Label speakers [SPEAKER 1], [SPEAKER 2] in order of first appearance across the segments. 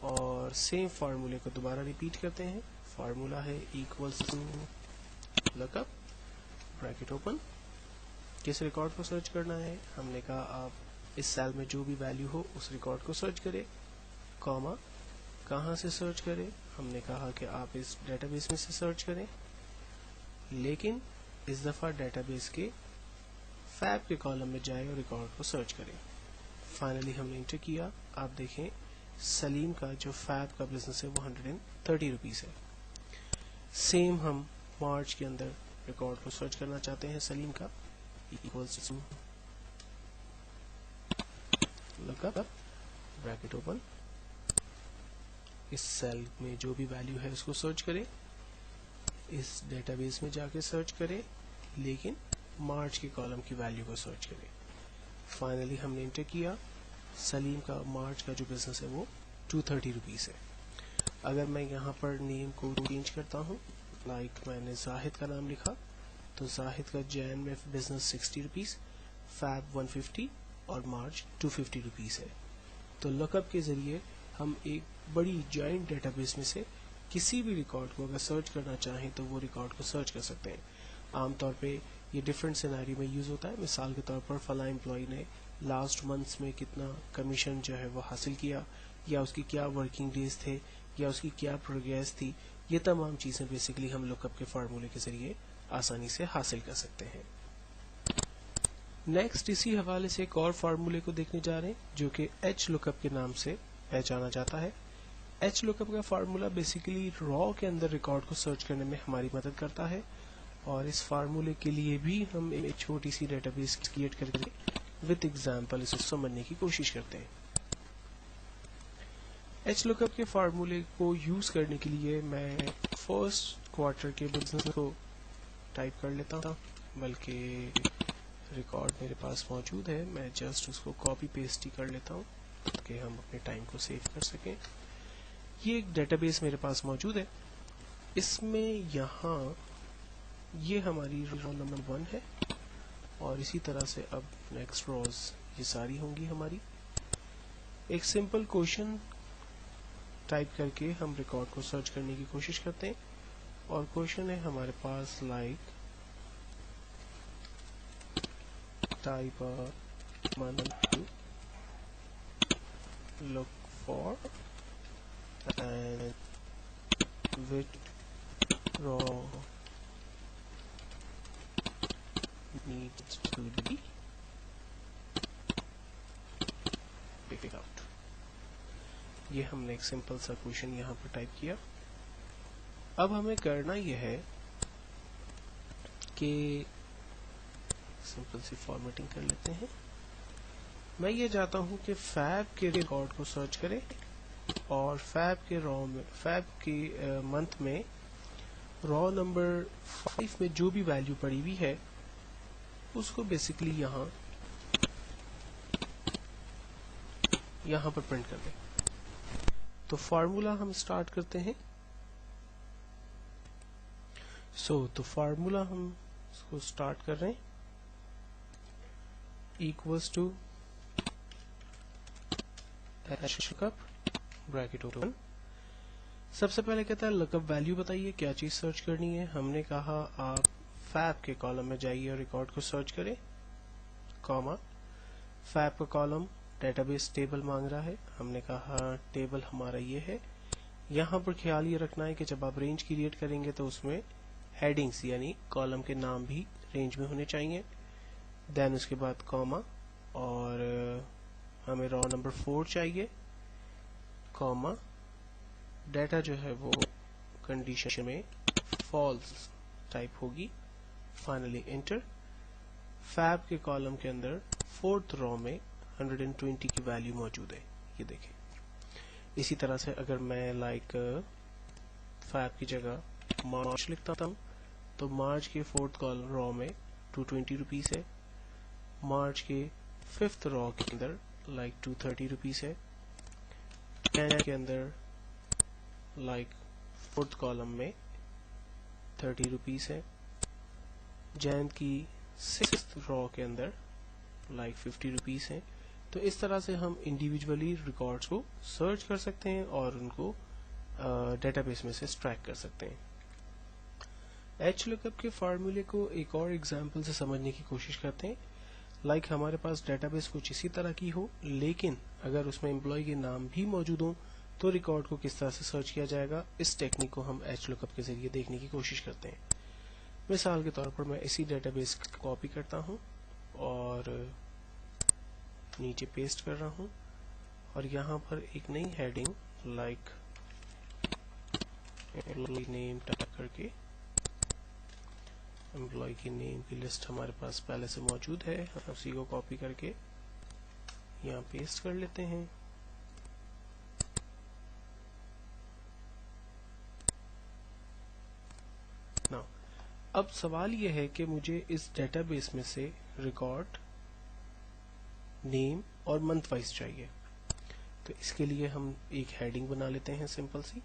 [SPEAKER 1] اور سیم فارمولے کو دوبارہ ریپیٹ کرتے ہیں. فارمولا ہے equals to look up bracket open. کس ریکارڈ کو سرچ کرنا ہے؟ ہم نے کہا آپ اس سیل میں جو بھی ویلیو ہو اس ریکارڈ کو سرچ کرے. کاما کہاں سے سرچ کرے؟ ہم نے کہا کہ آپ اس ڈیٹا بیس میں سے سرچ کریں، لیکن اس دفعہ ڈیٹا بیس کے فیب کے کالم میں جائے اور ریکارڈ کو سرچ کریں. فائنلی ہم نے انٹر کیا. آپ دیکھیں سلیم کا جو فیب کا بزنس ہے وہ 130 روپیز ہے. سیم ہم مارچ کے اندر ریکارڈ کو سرچ کرنا چاہتے ہیں سلیم کا. Equals to look up bracket open. اس سیل میں جو بھی ویلیو ہے اس کو سرچ کرے، اس ڈیٹا بیس میں جا کے سرچ کرے، لیکن مارچ کے کالم کی ویلیو کو سرچ کرے. فائنلی ہم نے انٹر کیا. سلیم کا مارچ کا جو بزنس ہے وہ 230 روپیز ہے. اگر میں یہاں پر نیم کو چینج کرتا ہوں، لائک میں نے زاہد کا نام لکھا، تو زاہد کا جین میں بزنس 60 روپیز، فیب 150 اور مارچ 250 روپیز ہے. تو لک اپ کے ذریعے ہم ایک بڑی جوائنٹ ڈیٹا بیس میں سے کسی بھی ریکارڈ کو اگر سرچ کرنا چاہیں تو وہ ریکارڈ کو سرچ کر سکتے ہیں. عام طور پہ یہ ڈفرینٹ سینیریو میں یوز ہوتا ہے. مثال کے طور پر فلاں امپلائی نے لاسٹ منتھس میں کتنا کمیشن جو ہے وہ حاصل کیا، یا اس کی کیا ورکنگ ڈیز تھے، یا اس کی کیا پروگریس تھی. یہ تمام چیزیں بیسیکلی ہم لک اپ کے فارمولے کے ذریعے آسانی سے حاصل کر سکتے ہیں. نیکسٹ اسی حوالے سے ایک اور فارمولے کو دیکھنے جا رہے ہیں جو کہ ایچ لک اپ کے نام سے پہچانا جاتا ہے. ایچ لک اپ کا فارمولا بیسیکلی را کے اندر ریکارڈ کو سرچ کرنے میں ہماری مدد کرتا ہے، اور اس فارمولے کے لیے بھی ہم ایک چھوٹی سی ڈیٹا بیس کریٹ کر کے وتھ ایگزامپل اسے سمجھنے کی کوشش کرتے ہیں. ایچ لک اپ کے فارمولے کو یوز کرنے کے لیے میں فرسٹ کوارٹر کے بزنس کو ٹائپ کر لیتا ہوں، بلکہ ریکارڈ میرے پاس موجود ہے، میں جسٹ اس کو کاپی پیسٹ ہی کر لیتا ہوں تاکہ ہم اپنے ٹائم کو سیو کر سکیں. یہ ایک ڈیٹا بیس میرے پاس موجود ہے. اس میں یہاں یہ ہماری رو نمبر 1 ہے، اور اسی طرح سے اب نیکسٹ روز یہ ساری ہوں گی ہماری. ایک سمپل کوشچن ٹائپ کر کے ہم ریکارڈ کو سرچ کرنے کی کوشش کرتے ہیں، اور کوشچن ہے ہمارے پاس like type look for and withdraw needs to be picked out. یہ ہم نے ایک سمپل سا کوشچن یہاں پر ٹائپ کیا. اب ہمیں کرنا یہ ہے کہ سمپل سی فارمیٹنگ کر لیتے ہیں. میں یہ چاہتا ہوں کہ فیب کے ریکارڈ کو سرچ کرے، اور فیب کے فیب کی منتھ میں را نمبر 5 میں جو بھی ویلیو پڑی ہوئی ہے اس کو بیسیکلی یہاں پر پرنٹ کر دیں. تو فارمولا ہم سٹارٹ کرتے ہیں. تو فارمولا ہم اس کو سٹارٹ کر رہے ہیں equals to look up bracket open. سب سے پہلے کہتا ہے لک اپ ویلیو بتائیے کیا چیز سرچ کرنی ہے. ہم نے کہا آپ فیب کے کالم میں جائیے اور ریکارڈ کو سرچ کریں، کاما فیب کا کالم ڈیٹا بیس ٹیبل مانگ رہا ہے. ہم نے کہا ٹیبل ہمارا یہ ہے. یہاں پر خیال یہ رکھنا ہے کہ جب آپ رینج کریٹ کریں گے تو اس میں ہیڈنگز یعنی کالم کے نام بھی رینج میں ہونے چاہیے. دین اس کے بعد کاما، اور ہمیں را نمبر 4 چاہیے، کاما ڈیٹا جو ہے وہ کنڈیشن میں فالس ٹائپ ہوگی. Finally enter. فیب کے کالم کے اندر 4th را میں 120 کی ویلیو موجود ہے، یہ دیکھیں. اسی طرح سے اگر میں لائک فیب کی جگہ مارچ لکھتا ہوں تو مارچ کے 4th را میں 220 روپیز ہے. مارچ کے 5th را کے اندر لائک 230 روپیز ہے. جین کے اندر لائک 4th کالم میں 30 روپیز ہے. جین کی 6th را کے اندر لائک 50 روپیز ہے. تو اس طرح سے ہم انڈیویجولی ریکارڈز کو سرچ کر سکتے ہیں اور ان کو ڈیٹا بیس میں سے ایکسٹریکٹ کر سکتے ہیں. ایچ لک اپ کے فارمولے کو ایک اور ایگزامپل سے سمجھنے کی کوشش کرتے ہیں. لائک ہمارے پاس ڈیٹا بیس کچھ اسی طرح کی ہو، لیکن اگر اس میں امپلائی کے نام بھی موجود ہوں تو ریکارڈ کو کس طرح سے سرچ کیا جائے گا. اس ٹیکنیک کو ہم ایچ لک اپ کے ذریعے دیکھنے کی کوشش کرتے ہیں. مثال کے طور پر میں اسی ڈیٹا بیس کو کاپی کرتا ہوں اور نیچے پیسٹ کر رہا ہوں، اور یہاں پر ایک نئی heading like employee name type کر کے، امپلائی کی نیم کی لسٹ ہمارے پاس پہلے سے موجود ہے، ہم اسی کو کاپی کر کے یہاں پیسٹ کر لیتے ہیں. Now, اب سوال یہ ہے کہ مجھے اس ڈیٹا بیس میں سے ریکارڈ نیم اور منتھ وائز چاہیے. تو اس کے لیے ہم ایک ہیڈنگ بنا لیتے ہیں سمپل سی،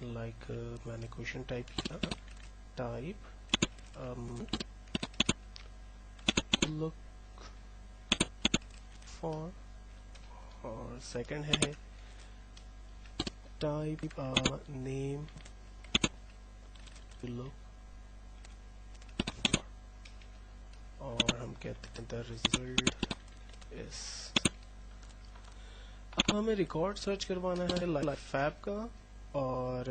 [SPEAKER 1] لائک میں نے کوشچن ٹائپ کیا، ٹائپ لک فار، اور سیکنڈ ہے ٹائپ نیم لک، اور ہم کہتے ہیں the result is. اب ہمیں ریکارڈ سرچ کروانا ہے لائک فیب کا، اور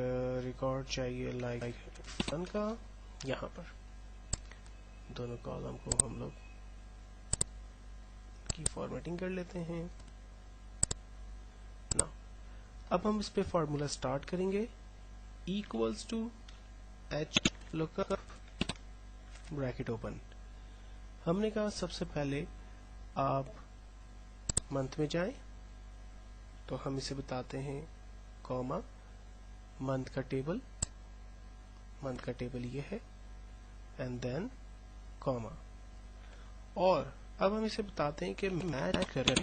[SPEAKER 1] ریکارڈ چاہیے لائک فن کا. یہاں پر دونوں کالم کو ہم لوگ کی فارمیٹنگ کر لیتے ہیں. نا اب ہم اس پہ فارمولا سٹارٹ کریں گے، equals to H look up bracket open. ہم نے کہا سب سے پہلے آپ منتھ میں جائیں، تو ہم اسے بتاتے ہیں کوما منتھ کا ٹیبل، منتھ کا ٹیبل یہ ہے، اینڈ دین کوما. اور اب ہم اسے بتاتے ہیں کہ میچ کرے،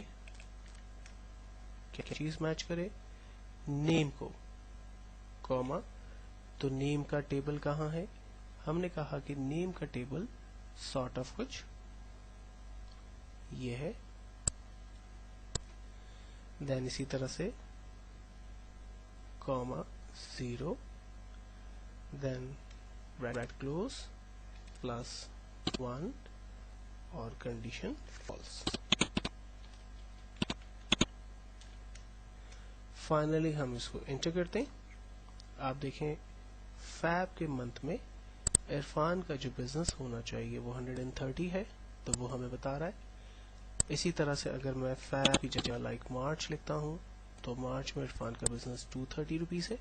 [SPEAKER 1] کیا چیز میچ کرے، نیم کو، کوما. تو نیم کا ٹیبل کہاں ہے؟ ہم نے کہا کہ نیم کا ٹیبل سارٹ آف کچھ یہ ہے. دین اسی طرح سے کوما 0 دین بریکٹ کلوز پلس 1 اور کنڈیشن فالس. فائنلی ہم اس کو انٹر کرتے ہیں. آپ دیکھیں فیب کے منتھ میں عرفان کا جو بزنس ہونا چاہیے وہ 130 ہے، تو وہ ہمیں بتا رہا ہے. اسی طرح سے اگر میں فیب کی جگہ لائک مارچ لکھتا ہوں تو مارچ میں عرفان کا بزنس 230 روپیز ہے،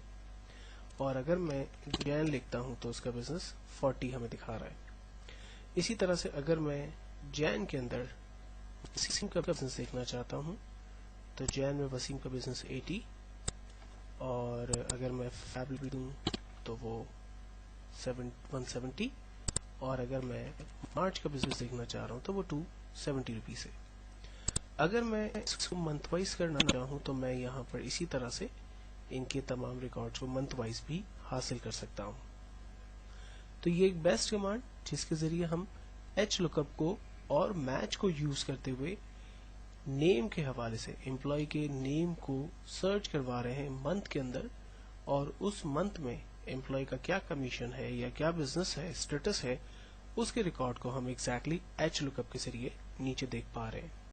[SPEAKER 1] اور اگر میں جین لکھتا ہوں تو اس کا بزنس 40 ہمیں دکھا رہا ہے. اسی طرح سے اگر میں جین کے اندر وسیم کا بزنس دیکھنا چاہتا ہوں تو جین میں وسیم کا بزنس 80، اور اگر میں فیب لکھ دوں تو وہ 170، اور اگر میں مارچ کا بزنس دیکھنا چاہ رہا ہوں تو وہ 270 روپیز ہے. اگر میں اس کو منتھ وائز کرنا چاہوں تو میں یہاں پر اسی طرح سے ان کے تمام ریکارڈز کو منتھ وائز بھی حاصل کر سکتا ہوں. تو یہ ایک بیسٹ کمانڈ جس کے ذریعے ہم ایچ لک اپ کو اور میچ کو یوز کرتے ہوئے نیم کے حوالے سے امپلائی کے نیم کو سرچ کروا رہے ہیں منتھ کے اندر، اور اس منتھ میں امپلائی کا کیا کمیشن ہے یا کیا بزنس ہے، اسٹیٹس ہے، اس کے ریکارڈ کو ہم ایگزیکٹلی ایچ لک اپ کے ذریعے نیچے دیکھ پا رہے ہیں.